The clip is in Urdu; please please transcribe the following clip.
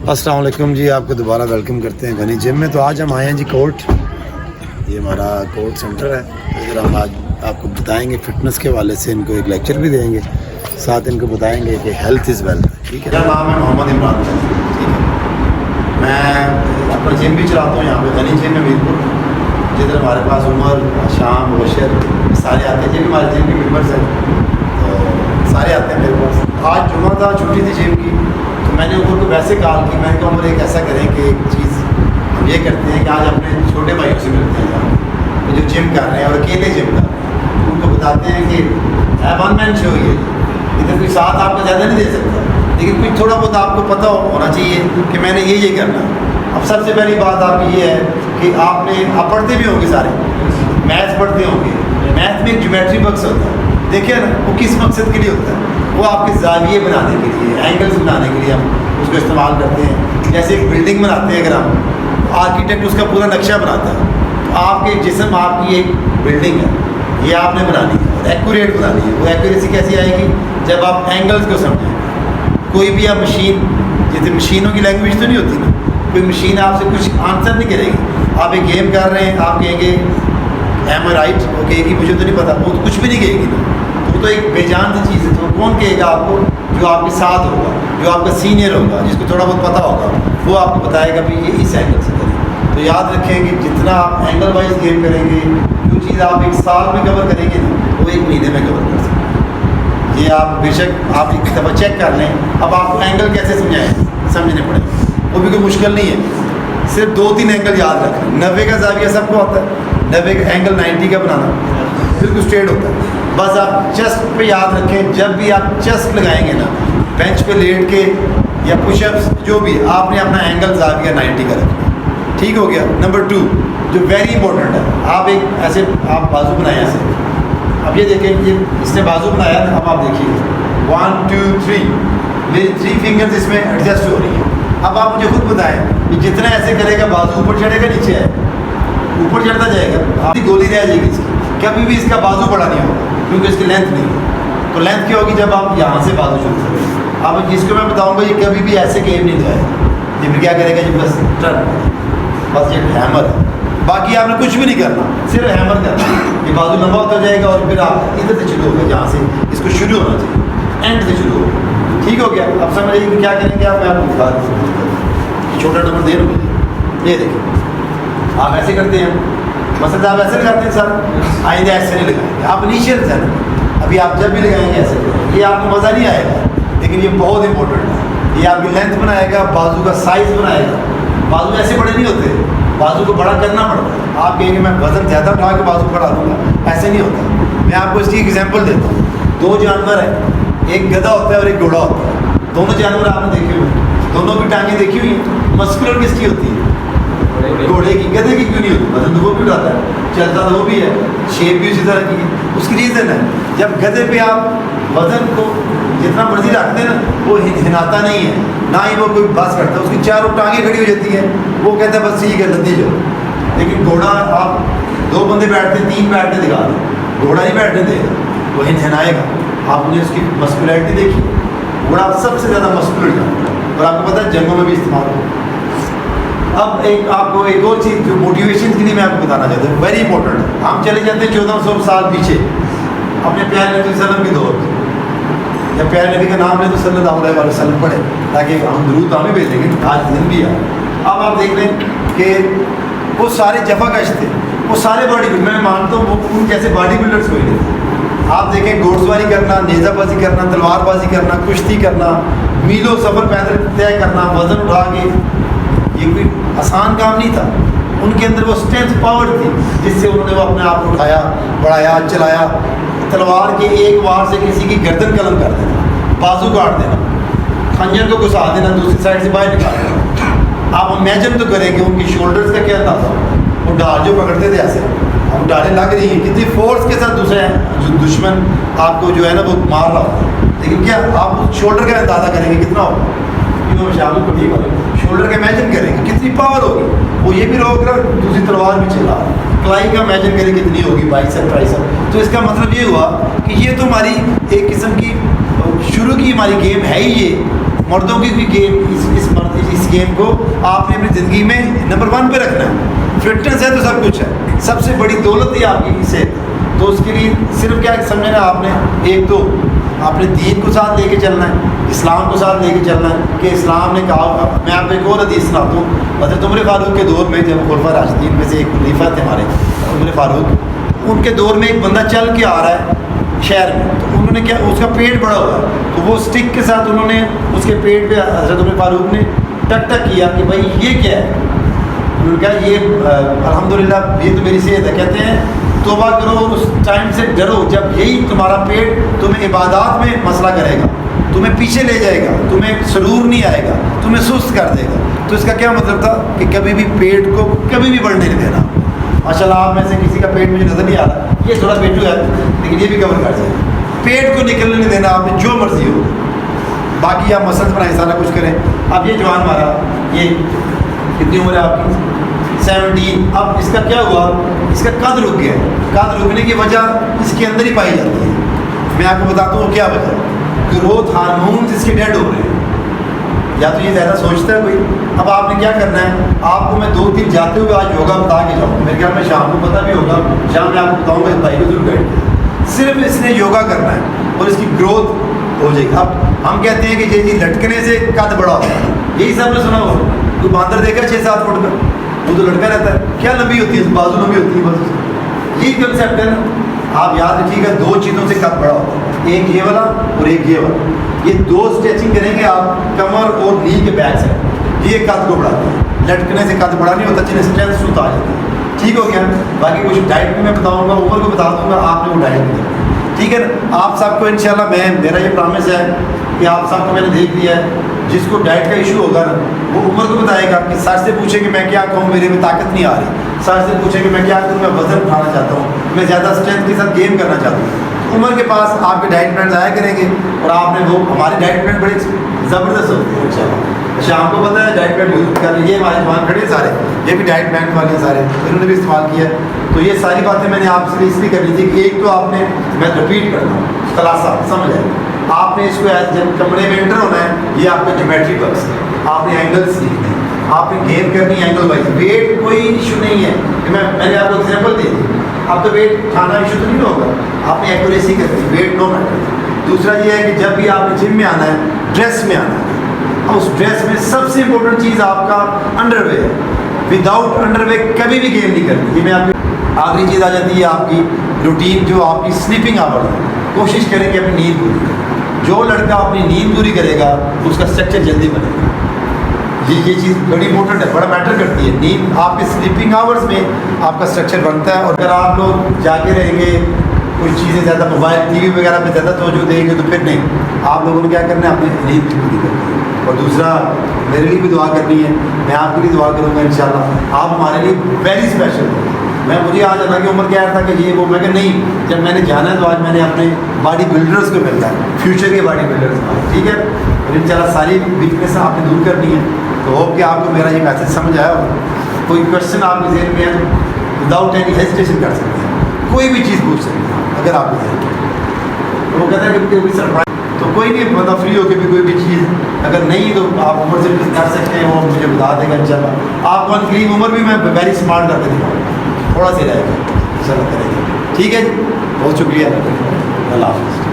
السلام علیکم جی، آپ کو دوبارہ ویلکم کرتے ہیں غنی جم میں۔ تو آج ہم آئے ہیں جی کوٹ، یہ ہمارا کوٹ سینٹر ہے۔ ادھر ہم آج آپ کو بتائیں گے فٹنس کے حوالے سے، ان کو ایک لیکچر بھی دیں گے، ساتھ ان کو بتائیں گے کہ ہیلتھ از ویلتھ، ٹھیک ہے۔ میرا نام ہے محمد عمران، ٹھیک ہے۔ میں اپنا جم بھی چلاتا ہوں یہاں پہ غنی جم میں میرپور، جدھر ہمارے پاس عمر، شام، مبشر سارے آتے ہیں، یہ بھی ہمارے جم کے ممبرس ہیں، تو سارے آتے ہیں میرے پاس۔ آج جمعہ تھا، چھٹی تھی جم کی، تو میں نے عمر کو ویسے کال کی، میں نے کہا عمر ایک ایسا کریں کہ ایک چیز ہم یہ کرتے ہیں کہ آج اپنے چھوٹے بھائیوں سے ملتے ہیں جو جم کر رہے ہیں اور اکیلے جم کر رہے ہیں، ان کو بتاتے ہیں کہ ون مین شو، یہ ادھر کوئی ساتھ آپ کو زیادہ نہیں دے سکتا، لیکن کچھ تھوڑا بہت آپ کو پتہ ہونا چاہیے کہ میں نے یہ کرنا۔ اب سب سے پہلی بات آپ کی یہ ہے کہ آپ پڑھتے بھی ہوں گے، سارے میتھس پڑھتے ہوں گے۔ میتھ میں ایک جیومیٹری باکس ہوتا ہے، دیکھیں نا، وہ کس مقصد کے لیے ہوتا ہے؟ وہ آپ کے زاویے بنانے کے لیے، اینگلز بنانے کے لیے ہم اس کو استعمال کرتے ہیں۔ جیسے ایک بلڈنگ بناتے ہیں، اگر ہم آرکیٹیکٹ اس کا پورا نقشہ بناتا ہے، تو آپ کے جسم، آپ کی ایک بلڈنگ ہے، یہ آپ نے بنانی ہے اور ایکوریٹ بنانی ہے۔ وہ ایکوریسی کیسی آئے گی؟ جب آپ اینگلز کو سمجھیں۔ کوئی بھی آپ مشین، جیسے مشینوں کی لینگویج تو نہیں ہوتی نا، کوئی مشین آپ سے کچھ آنسر نہیں کرے گی۔ آپ ایک گیم کر رہے ہیں، آپ کہیں گے ایم آئی رائٹ، وہ کہے گی مجھے تو نہیں پتا، وہ تو کچھ بھی نہیں کہے گی نا، وہ تو ایک بے جان سی چیز ہے۔ تو کون کہے گا آپ کو؟ جو آپ کے ساتھ ہوگا، جو آپ کا سینئر ہوگا، جس کو تھوڑا بہت پتہ ہوگا، وہ آپ کو بتائے گا بھی یہ اس اینگل سے کریں۔ تو یاد رکھیں کہ جتنا آپ اینگل وائز گیم کریں گے، جو چیز آپ ایک سال میں کور کریں گے نا، وہ ایک مہینے میں کور کر سکتے ہیں۔ یہ آپ بے شک آپ ایک دفعہ چیک کر لیں۔ اب آپ کو اینگل کیسے سمجھنے پڑیں گے، وہ بھی کوئی مشکل نہیں ہے، صرف 2-3 اینگل یاد رکھیں۔ 90 کا زاویہ سب کو آتا ہے، 90 کا اینگل 90 کا بنانا بالکل اسٹریٹ ہوتا ہے۔ بس آپ چیسٹ پہ یاد رکھیں، جب بھی آپ چیسٹ لگائیں گے نا، بینچ پہ لیٹ کے یا پش اپس جو بھی، آپ نے اپنا اینگل زاویہ 90 کا رکھنا، ٹھیک ہو گیا۔ نمبر 2 جو ویری امپورٹنٹ ہے، آپ ایک ایسے آپ بازو بنائیں ایسے، اب یہ دیکھیں، یہ اس نے بازو بنایا، اب آپ دیکھیے 1 2 3، میری 3 فنگرز اس میں ایڈجسٹ ہو رہی ہیں۔ اب آپ مجھے خود بتائیں کہ جتنا ایسے کرے گا، بازو اوپر چڑھے گا نیچے ہے، اوپر چڑھتا جائے گا، آپ کی گولی رہ جائے گی اس کی، کبھی بھی اس کا بازو بڑا نہیں ہوگا کیونکہ اس کی لینتھ نہیں ہے۔ تو لینتھ کیا ہوگی؟ جب آپ یہاں سے بازو شروع کریں۔ اب جس کو میں بتاؤں گا یہ کبھی بھی ایسے گیم نہیں جائے گا، یہ بھی کیا کرے گا جی؟ بس ٹرن، بس یہ ہیمر ہے، باقی آپ نے کچھ بھی نہیں کرنا، صرف ہیمر کرنا۔ یہ بازو لمبا ہوتا جائے گا اور پھر آپ ادھر سے شروع ہوگا، جہاں سے اس کو شروع ہونا چاہیے، اینڈ سے شروع ہوگا، ٹھیک ہو گیا۔ اب سمجھ لیجیے کہ کیا کریں گے آپ، میں آپ کو دکھا دوں، چھوٹا نمبر دے رہا ہوں، یہ دیکھیں آپ ایسے کرتے ہیں، مثلا آپ ایسے لگاتے ہیں، سر آئندہ ایسے نہیں لگائیں گے، آپ انیشیل سے ابھی آپ جب بھی لگائیں گے ایسے، یہ آپ کو مزہ نہیں آئے گا، لیکن یہ بہت امپورٹنٹ ہے۔ یہ آپ کی لینتھ بنائے گا، بازو کا سائز بنائے گا۔ بازو ایسے بڑے نہیں ہوتے، بازو کو بڑا کرنا پڑتا ہے۔ آپ کہیں گے میں وزن زیادہ اٹھا کے بازو بڑھا دوں گا، ایسے نہیں ہوتا۔ میں آپ کو اس کی ایگزامپل دیتا ہوں۔ 2 جانور ہیں، ایک گدھا ہوتا ہے اور ایک گھوڑا ہوتا ہے۔ دونوں جانور آپ نے دیکھے ہوئے، دونوں کی ٹانگیں دیکھی ہوئی ہیں، مسکولر کس کی ہوتی ہے؟ گھوڑے کی۔ گدھے کی کیوں نہیں ہوتی؟ وزن تو وہ بھی اٹھاتا ہے، چلتا تو وہ بھی ہے، شیپ بھی اسی طرح کی ہے۔ اس کی ریزن ہے، جب گدھے پہ آپ وزن کو جتنا مرضی رکھتے ہیں نا، وہ ہناتا نہیں ہے، نہ ہی وہ کوئی بس کرتا ہے، اس کی چاروں ٹانگیں کھڑی ہو جاتی ہیں، وہ کہتا ہے بس ٹھیک ہے لدی جاؤ۔ لیکن گھوڑا آپ 2 بندے بیٹھتے ہیں، 3 بیٹھتے دکھا دیں، گھوڑا نہیں بیٹھنے دے گا، وہ ہنائے گا۔ آپ نے اس کی مسکولیرٹی دیکھی، گھوڑا سب سے زیادہ مسکولر جانتا ہے اور آپ کو پتہ ہے جنگوں میں بھی استعمال ہوتا ہے۔ اب آپ کو ایک اور چیز جو موٹیویشن کے لیے میں آپ کو بتانا چاہتا ہوں، ویری امپورٹنٹ ہے۔ ہم چلے جاتے ہیں 1400 سال پیچھے، اپنے پیارے نبی صلی اللہ علیہ وسلم کی دور میں۔ جب پیارے نبی کا نام لیں تو صلی اللہ علیہ وسلم پڑھے، تاکہ ہم درود ہمیں بھیجیں گے، آج دن بھی ہے۔ اب آپ دیکھ لیں کہ وہ سارے جفا کش تھے، وہ سارے باڈی بلڈر، میں مانتا ہوں وہ ان جیسے باڈی بلڈرس کوئی نہیں تھے۔ آپ دیکھیں گھوڑ سواری کرنا، نیزہ بازی کرنا، تلوار بازی کرنا، کشتی کرنا، میلوں سفر پیدل طے کرنا، وزن اٹھا کے، یہ کوئی آسان کام نہیں تھا۔ ان کے اندر وہ اسٹرینتھ پاور تھی جس سے انہوں نے وہ اپنے آپ کو اٹھایا، بڑھایا، چلایا۔ تلوار کے ایک وار سے کسی کی گردن قلم کر دینا، بازو کاٹ دینا، خنجر کو گھسا دینا، دوسری سائڈ سے باہر نکال دینا۔ آپ امیجن تو کریں کہ ان کی شولڈرز کا کیا اندازہ ہو، وہ ڈال جو پکڑتے تھے ایسے، اب ڈالیں لگ رہی ہیں، کتنی فورس کے ساتھ دوسرے جو دشمن آپ کو جو ہے نا وہ مار رہا ہوتا ہے، لیکن کیا آپ شولڈر کا اندازہ کریں گے کتنا ہوگا؟ شامل کو ٹھیک ہوگا، شولڈر کا امیجن کریں گے کتنی پاور ہوگی، وہ یہ بھی روک رہا دوسری تلوار بھی چلا رہا، کلائی کا امیجن کریں کتنی ہوگی، بائسپ ٹرائسپ۔ تو اس کا مطلب یہ ہوا کہ یہ تو ہماری ایک قسم کی شروع کی ہماری گیم ہے ہی، یہ مردوں کی بھی گیم، اس گیم کو آپ نے اپنی زندگی میں نمبر 1 پہ رکھنا ہے. فٹنس ہے تو سب کچھ ہے. سب سے بڑی دولت ہی آپ کی صحت. تو اس کے لیے صرف کیا سمجھنا آپ نے, ایک تو اپنے دین کو ساتھ لے کے چلنا ہے, اسلام کو ساتھ لے کے چلنا ہے کہ اسلام نے کہا. میں آپ کو ایک اور حدیث سناتا ہوں. حضرت عمر فاروق کے دور میں, جب خلفاء راشدین میں سے ایک خلیفہ تھے ہمارے عمر فاروق, ان کے دور میں ایک بندہ چل کے آ رہا ہے شہر میں. تو انہوں نے کیا, اس کا پیٹ بڑا ہوا ہے, تو وہ اسٹک کے ساتھ انہوں نے اس کے پیٹ پہ حضرت عمر فاروق نے ٹک ٹک کیا کہ بھائی یہ کیا ہے. انہوں نے کہا یہ الحمدللہ یہ تو میری صحت ہے. کہتے ہیں توبہ کرو, اس ٹائم سے ڈرو جب یہی تمہارا پیٹ تمہیں عبادات میں مسئلہ کرے گا, تمہیں پیچھے لے جائے گا, تمہیں سرور نہیں آئے گا, تمہیں سست کر دے گا. تو اس کا کیا مطلب تھا کہ کبھی بھی پیٹ کو کبھی بھی بڑھنے نہیں دینا. ماشاء اللہ آپ میں سے کسی کا پیٹ مجھے نظر نہیں آ رہا, یہ تھوڑا پیٹو ہے لیکن یہ بھی کور کر جائے. پیٹ کو نکلنے نہیں دینا آپ نے, جو مرضی ہو. باقی آپ مسلط بنائیں, سارا کچھ کریں. اب یہ جوان مارا, یہ کتنی عمر ہے آپ کی؟ 17. اب اس کا کیا ہوا, اس کا قد رک گیا. قد رکنے کی وجہ اس کے اندر ہی پائی جاتی ہے. میں آپ کو بتاتا ہوں کیا وجہ. گروتھ ہارمونز اس کے ڈیڈ ہو رہے ہیں. یا تو یہ زیادہ سوچتا ہے کوئی. اب آپ نے کیا کرنا ہے, آپ کو میں 2-3 جاتے ہوئے آج یوگا بتا کے جاؤں. میرے خیال میں شام کو پتہ بھی ہوگا, شام میں آپ کو بتاؤں گا, اس بھائی کو ضرور گائڈ. صرف اس نے یوگا کرنا ہے اور اس کی گروتھ ہو جائے گی. اب ہم کہتے ہیں کہ یہ لٹکنے سے قد بڑا ہوتا ہے, یہی سب نے سنا ہوگا. کوئی باندر دیکھا 6-7 فٹ کا, وہ تو لڑکا رہتا ہے. کیا لمبی ہوتی ہے, بازو لمبی ہوتی ہے, بس یہی کنسیپٹ ہے نا. آپ یاد رکھیے گا 2 چیزوں سے قد بڑا ہوتا ہے, ایک یہ والا اور ایک یہ والا. یہ 2 اسٹریچنگ کریں گے آپ کمر اور نی کے بیک سے, یہ قد کو بڑھاتے ہیں. لٹکنے سے قد بڑا نہیں ہوتا, جنہیں اسٹرینتھ سوت آ جاتی ہے. ٹھیک ہو گیا. باقی کچھ ڈائٹ بھی میں بتاؤں گا, عمر کو بتا دوں گا, آپ نے وہ ڈائٹ بھی کرنا. ٹھیک ہے نا. آپ سب کو انشاءاللہ میرا یہ پرامس ہے کہ آپ سب کو میں نے دیکھ لیا ہے. جس کو ڈائٹ کا ایشو ہوگا نا, وہ عمر کو بتائے گا کہ سر سے پوچھے کہ میں کیا کہوں, میرے میں طاقت نہیں آ رہی. سر سے پوچھے کہ میں کیا کروں, میں وزن اٹھانا چاہتا ہوں, میں زیادہ اسٹرینتھ کے ساتھ گیم کرنا چاہتا ہوں. عمر کے پاس آپ کے ڈائٹ پلانز آیا کریں گے, اور آپ نے وہ ہمارے ڈائٹ پلان بڑے زبردست ہوتے ہیں انشاءاللہ. شام کو پتہ ہے ڈائٹ پلان یوز کر لیجیے. ہمارے جوان کھڑے سارے, یہ بھی ڈائٹ پلان والے ہیں سارے, انہوں نے بھی استعمال کیا. تو یہ ساری باتیں میں نے آپ سے اس لیے کرنی تھی کہ ایک تو آپ نے, میں رپیٹ کرتا ہوں, خلاصہ سمجھ آئے. آپ نے اس کو جب کمرے میں انٹر ہونا ہے, یہ آپ کا جیومیٹری بکس ہے. آپ نے اینگل سیکھنے ہیں, آپ نے گیم کرنی ہے اینگل وائز. ویٹ کوئی ایشو نہیں ہے کہ میں نے آپ کو ایگزامپل دی تھی. اب تو ویٹ اٹھانا ایشو تو نہیں ہوگا, آپ نے ایکوریسی کرنی, ویٹ نو میٹر. دوسرا یہ ہے کہ جب بھی آپ نے جم میں آنا ہے, ڈریس میں آنا ہے, اور اس ڈریس میں سب سے امپورٹنٹ چیز آپ کا انڈر ویئر ہے. وداؤٹ انڈر ویئر کبھی بھی گیم نہیں کرنی. یہ میں آپ کی آخری چیز آ جاتی ہے آپ کی روٹین, جو آپ کی سلیپنگ آور ہے. کوشش کریں کہ اپنی نیند پوری کریں. جو لڑکا اپنی نیند پوری کرے گا اس کا اسٹرکچر جلدی بنے گا. یہ چیز بڑی امپورٹنٹ ہے, بڑا میٹر کرتی ہے. نیند آپ کے سلیپنگ آورس میں آپ کا اسٹرکچر بنتا ہے. اور اگر آپ لوگ جاگے رہیں گے, کچھ چیزیں زیادہ موبائل ٹی وی وغیرہ پہ زیادہ توجہ دیں گے, تو پھر نہیں. آپ لوگوں نے کیا کرنا ہے, اپنی نیند پوری کرنی ہے. اور دوسرا میرے لیے بھی دعا کرنی ہے, میں آپ کے لیے دعا کروں گا انشاءاللہ. آپ ہمارے لیے ویری اسپیشل ہو. مجھے آج اللہ کی عمر کہہ رہا تھا کہ یہ وہ, میں کہ نہیں, جب میں نے جانا ہے تو آج میں نے اپنے باڈی بلڈرز کو ملتا ہے, فیوچر کے باڈی بلڈرز. ٹھیک ہے. اور انشاءاللہ ساری ویکنیس آپ نے دور کرنی ہے. تو ہوپ کہ آپ کو میرا یہ میسج سمجھ آیا ہوگا. کوئی کوشچن آپ کے ذہن میں ہے تو وداؤٹ اینی ہیزیٹیشن کر سکتے ہیں, کوئی بھی چیز پوچھ سکتے ہیں اگر آپ کے ذہن میں. وہ کہتا ہے کہ کوئی سرپرائز, تو کوئی نہیں, مطلب فری ہو کے بھی کوئی بھی چیز اگر نہیں تو آپ عمر سے کر سکتے ہیں, وہ مجھے بتا دے گا انشاءاللہ. آپ کو انکریم عمر بھی میں ویری اسمارٹ کر کے دکھاؤں گا, تھوڑا سا رہے گا, انشاءاللہ کریں گے. ٹھیک ہے جی, بہت شکریہ, اللہ حافظ.